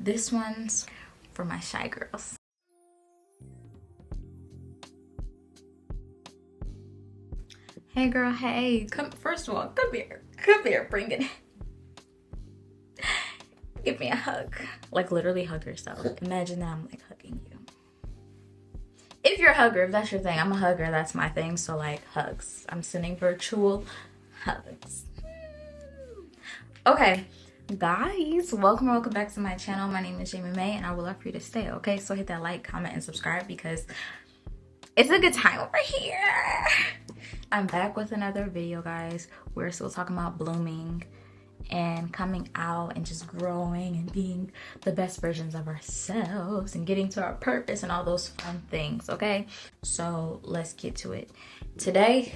This one's for my shy girls. Hey girl, hey, come, first of all, come here, bring it. Give me a hug. Like literally hug yourself. Imagine that I'm like hugging you. If you're a hugger, if that's your thing, I'm a hugger, that's my thing. So like hugs. I'm sending virtual hugs. Okay, guys, welcome back to my channel. My name is Jamie May and I would love for you to stay, okay? So hit that like, comment, and subscribe because it's a good time over here. I'm back with another video, guys. We're still talking about blooming and coming out and just growing and being the best versions of ourselves and getting to our purpose and all those fun things, okay? So let's get to it. Today,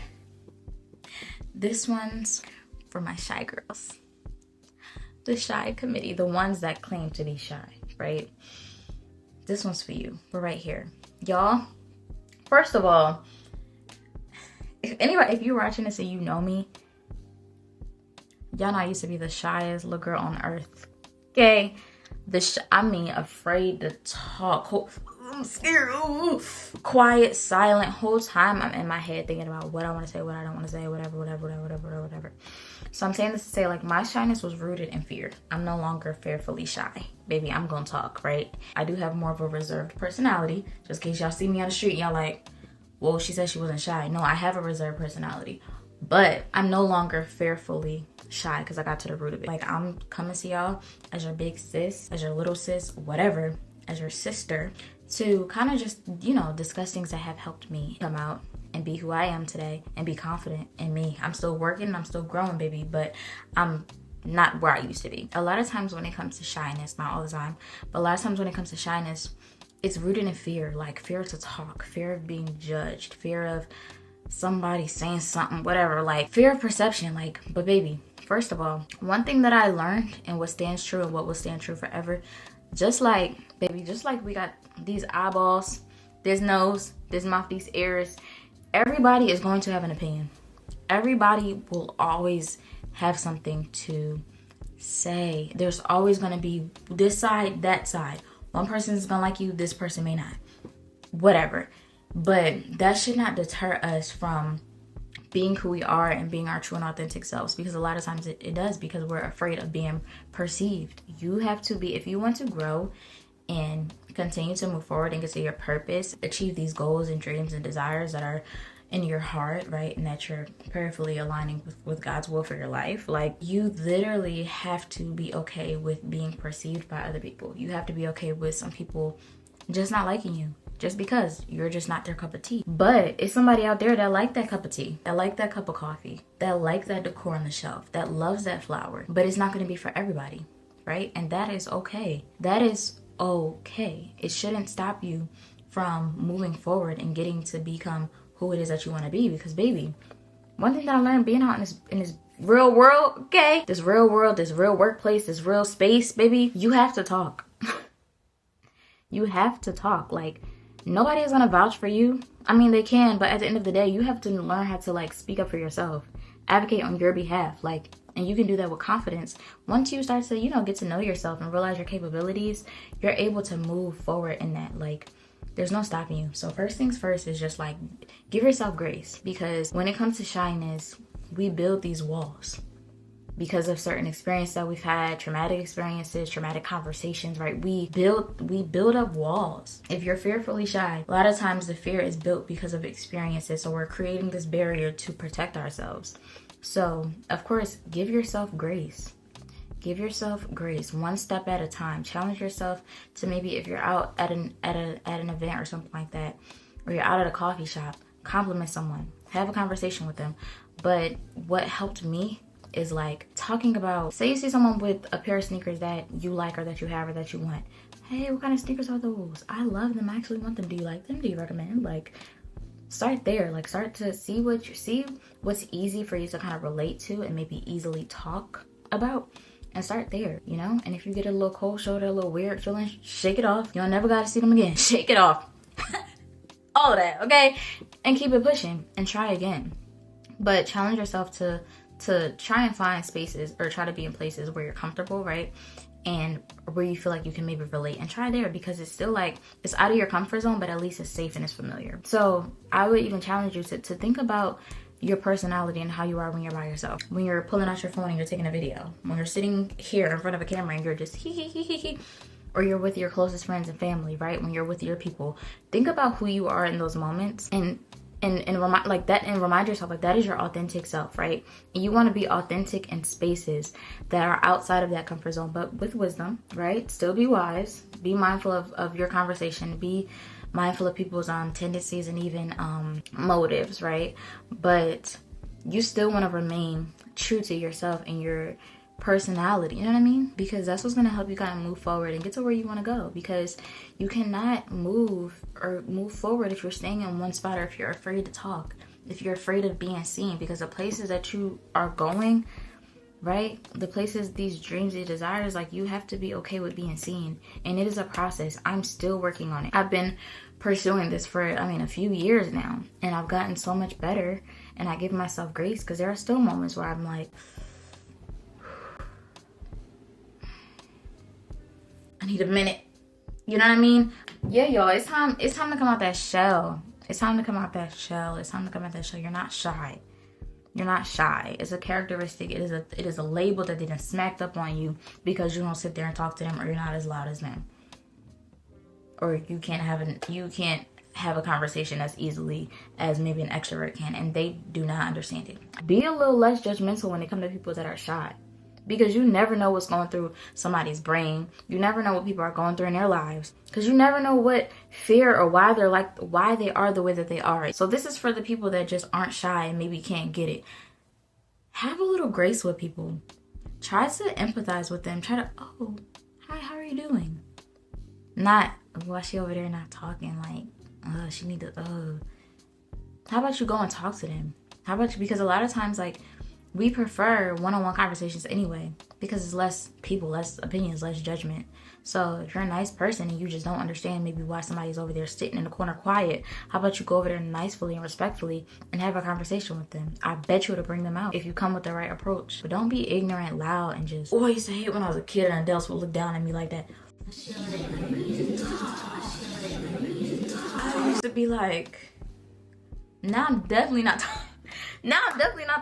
this one's for my shy girls. The shy committee, the ones that claim to be shy, right? This one's for you. We're right here. Y'all, first of all, if you're watching this and you know me, y'all know I used to be the shyest little girl on earth. Okay? Afraid to talk. I'm scared. Ooh. Quiet, silent. Whole time I'm in my head thinking about what I want to say, what I don't want to say, whatever. So I'm saying this to say, like, my shyness was rooted in fear. I'm no longer fearfully shy. Baby, I'm gonna talk, right? I do have more of a reserved personality. Just in case y'all see me on the street and y'all like, well, she said she wasn't shy. No, I have a reserved personality. But I'm no longer fearfully shy because I got to the root of it. Like, I'm coming to y'all as your big sis, as your little sis, whatever, as your sister, to kind of just, you know, discuss things that have helped me come out and be who I am today and be confident in me. I'm still working, I'm still growing, baby, but I'm not where I used to be. A lot of times when it comes to shyness, not all the time, but a lot of times when it comes to shyness, it's rooted in fear, like fear to talk, fear of being judged, fear of somebody saying something, whatever, like fear of perception. Like, but baby, first of all, one thing that I learned and what stands true and what will stand true forever, just like we got these eyeballs, this nose, this mouth, these ears, everybody is going to have an opinion. Everybody will always have something to say. There's always going to be this side, that side. One person is going to like you, this person may not. Whatever. But that should not deter us from being who we are and being our true and authentic selves, because a lot of times it does, because we're afraid of being perceived. You have to be, if you want to grow and continue to move forward and get to your purpose, achieve these goals and dreams and desires that are in your heart, right? And that you're prayerfully aligning with God's will for your life. Like, you literally have to be okay with being perceived by other people. You have to be okay with some people just not liking you, just because you're just not their cup of tea. But it's somebody out there that like that cup of tea, that like that cup of coffee, that like that decor on the shelf, that loves that flower. But it's not going to be for everybody, right? And that is okay. That is okay. It shouldn't stop you from moving forward and getting to become who it is that you want to be. Because baby, one thing that I learned being out in this real world, okay, this real world, this real workplace, this real space, baby, you have to talk. You have to talk. Like, nobody is gonna vouch for you. I mean, they can, but at the end of the day, you have to learn how to, like, speak up for yourself, advocate on your behalf, like, and you can do that with confidence. Once you start to, you know, get to know yourself and realize your capabilities, you're able to move forward in that. Like, there's no stopping you. So first things first is just, like, give yourself grace, because when it comes to shyness, we build these walls because of certain experiences that we've had, traumatic experiences, traumatic conversations, right? We build up walls. If you're fearfully shy, a lot of times the fear is built because of experiences. So we're creating this barrier to protect ourselves. So of course, give yourself grace. Give yourself grace, one step at a time. Challenge yourself to, maybe if you're out at an event or something like that, or you're out at a coffee shop, compliment someone, have a conversation with them. But what helped me is, like, talking about, say you see someone with a pair of sneakers that you like or that you have or that you want. Hey, what kind of sneakers are those? I love them. I actually want them. Do you like them? Do you recommend? Like, start there. Like, start to see what's easy for you to kind of relate to and maybe easily talk about, and start there, you know? And if you get a little cold shoulder, a little weird feeling, shake it off. You'll never gotta see them again. Shake it off. All of that, okay? And keep it pushing and try again. But challenge yourself to try and find spaces, or try to be in places where you're comfortable, right? and where you feel like you can maybe relate, and try there, because it's still like, it's out of your comfort zone, but at least it's safe and it's familiar. So I would even challenge you to think about your personality and how you are when you're by yourself. When you're pulling out your phone and you're taking a video. When you're sitting here in front of a camera and you're just hee hee hee hee hee. Or you're with your closest friends and family, right? When you're with your people. Think about who you are in those moments and remind yourself like that is your authentic self, right? And you want to be authentic in spaces that are outside of that comfort zone, but with wisdom, right? Still be wise. Be mindful of your conversation. Be mindful of people's tendencies and even motives, right? But you still want to remain true to yourself and your personality, you know what I mean? Because that's what's going to help you kind of move forward and get to where you want to go, because you cannot move forward if you're staying in one spot, or if you're afraid to talk, if you're afraid of being seen, because the places that you are going, right, the places, these dreams, these desires, like, you have to be okay with being seen. And it is a process. I'm still working on it. I've been pursuing this for a few years now, and I've gotten so much better, and I give myself grace, because there are still moments where I'm like, I need a minute. You know what I mean? Yeah, y'all, it's time to come out that shell. It's time to come out that shell. It's time to come out that shell. You're not shy. You're not shy. It's a characteristic. It is a label that they done smacked up on you because you don't sit there and talk to them, or you're not as loud as them. Or you can't have a conversation as easily as maybe an extrovert can, and they do not understand it. Be a little less judgmental when it comes to people that are shy. Because you never know what's going through somebody's brain. You never know what people are going through in their lives. Because you never know what fear or why they are the way that they are. So this is for the people that just aren't shy and maybe can't get it. Have a little grace with people. Try to empathize with them. Try to, oh, hi, how are you doing? Not, why she over there not talking? Like, she need to, How about you go and talk to them? How about you? Because a lot of times, like, we prefer one-on-one conversations anyway, because it's less people, less opinions, less judgment. So if you're a nice person and you just don't understand maybe why somebody's over there sitting in the corner quiet, how about you go over there nicely and respectfully and have a conversation with them? I bet you it'll bring them out if you come with the right approach. But don't be ignorant, loud, and just, I used to hate when I was a kid and adults would look down at me like that. I used to be like, now I'm definitely not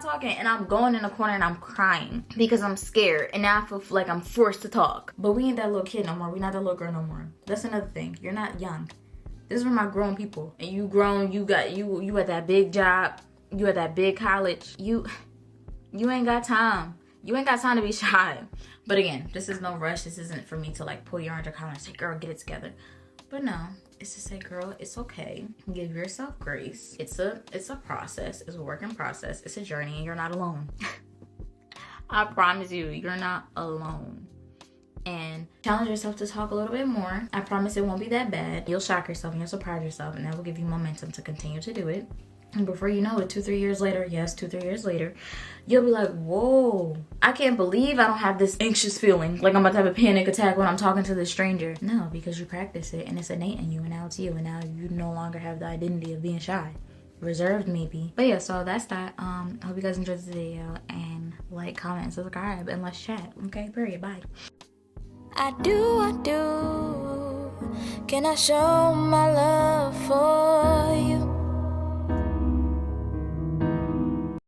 talking, and I'm going in the corner and I'm crying because I'm scared, and now I feel like I'm forced to talk. But we ain't that little kid no more. We not that little girl no more. That's another thing. You're not young. This is for my grown people. And you grown, you at that big job, you at that big college. You ain't got time. You ain't got time to be shy. But again, this is no rush. This isn't for me to like pull you under collar and say, girl, get it together. But no, it's to say, girl, it's okay. Give yourself grace. It's a process. It's a working process. It's a journey, and you're not alone. I promise you, you're not alone. And challenge yourself to talk a little bit more. I promise it won't be that bad. You'll shock yourself and you'll surprise yourself, and that will give you momentum to continue to do it. And before you know it, 2-3 years later, you'll be like, whoa, I can't believe I don't have this anxious feeling. Like I'm about to have a panic attack when I'm talking to this stranger. No, because you practice it and it's innate in you, and now it's you, and now you no longer have the identity of being shy. Reserved maybe. But yeah, so that's that. I hope you guys enjoyed this video, and like, comment, and subscribe, and let's chat. Okay, period, bye. I do. Can I show my love for you?